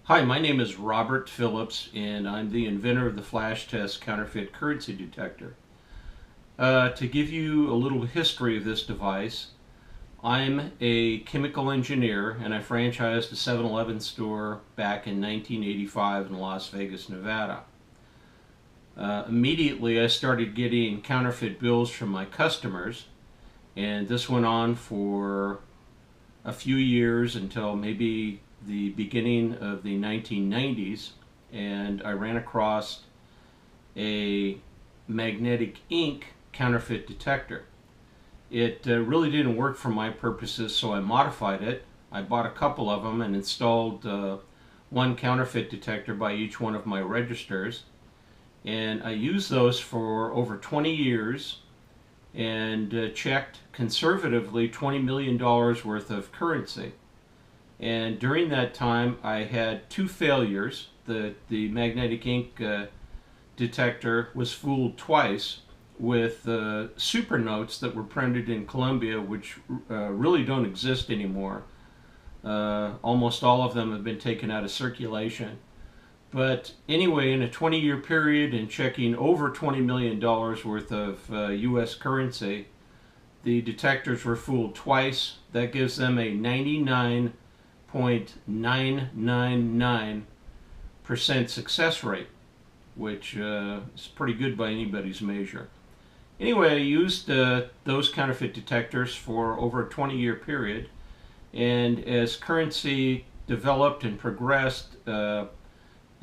Hi, my name is Robert Phillips, and I'm the inventor of the flash test counterfeit currency detector. To give you a little history of this device, I'm a chemical engineer and I franchised a 7-Eleven store back in 1985 in Las Vegas, Nevada. Immediately I started getting counterfeit bills from my customers, and this went on for a few years until maybe the beginning of the 1990s, and I ran across a magnetic ink counterfeit detector. It really didn't work for my purposes, so I modified it. I bought a couple of them and installed one counterfeit detector by each one of my registers, and I used those for over 20 years and checked conservatively $20 million worth of currency. And during that time, I had two failures. The magnetic ink detector was fooled twice with super notes that were printed in Colombia, which really don't exist anymore. Almost all of them have been taken out of circulation. But anyway, in a 20-year period and checking over $20 million worth of U.S. currency, the detectors were fooled twice. That gives them a 99.999% success rate, which is pretty good by anybody's measure. Anyway, I used those counterfeit detectors for over a 20-year period, and as currency developed and progressed,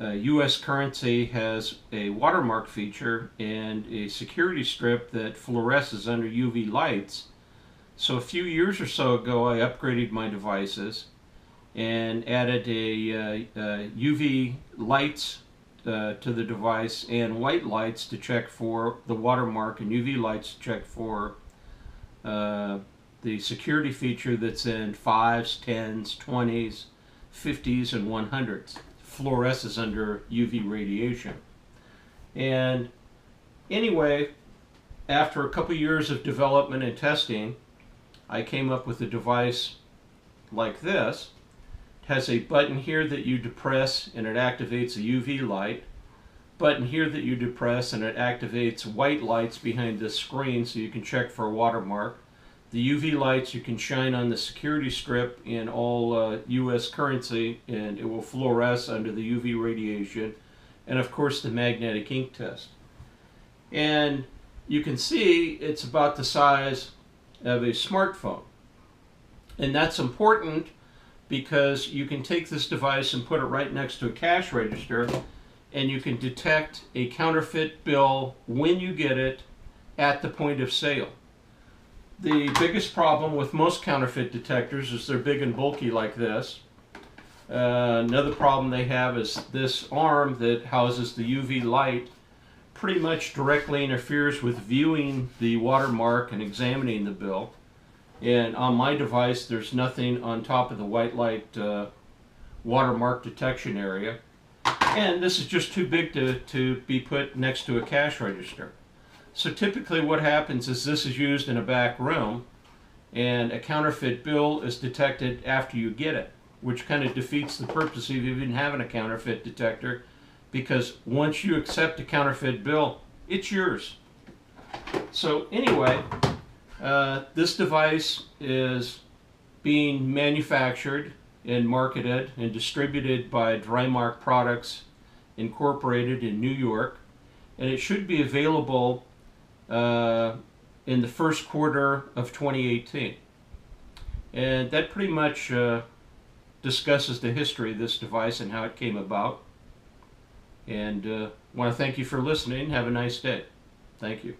U.S. currency has a watermark feature and a security strip that fluoresces under UV lights. So a few years or so ago, I upgraded my devices and added a UV lights to the device and white lights to check for the watermark, and UV lights to check for the security feature that's in 5s, 10s, 20s, 50s, and 100s. Fluoresces under UV radiation. And anyway, after a couple years of development and testing, I came up with a device like this. It has a button here that you depress and it activates a UV light. Button here that you depress and it activates white lights behind the screen so you can check for a watermark. The UV lights you can shine on the security strip in all U.S. currency and it will fluoresce under the UV radiation. And of course the magnetic ink test. And you can see it's about the size of a smartphone. And that's important because you can take this device and put it right next to a cash register and you can detect a counterfeit bill when you get it at the point of sale. The biggest problem with most counterfeit detectors is they're big and bulky like this. Another problem they have is this arm that houses the UV light pretty much directly interferes with viewing the watermark and examining the bill. And on my device, there's nothing on top of the white light watermark detection area. And this is just too big to be put next to a cash register. So typically what happens is this is used in a back room and a counterfeit bill is detected after you get it, which kind of defeats the purpose of even having a counterfeit detector, because once you accept a counterfeit bill, it's yours. So anyway, this device is being manufactured and marketed and distributed by Drymark Products Incorporated in New York, and it should be available in the first quarter of 2018. And that pretty much discusses the history of this device and how it came about. And want to thank you for listening. Have a nice day. Thank you.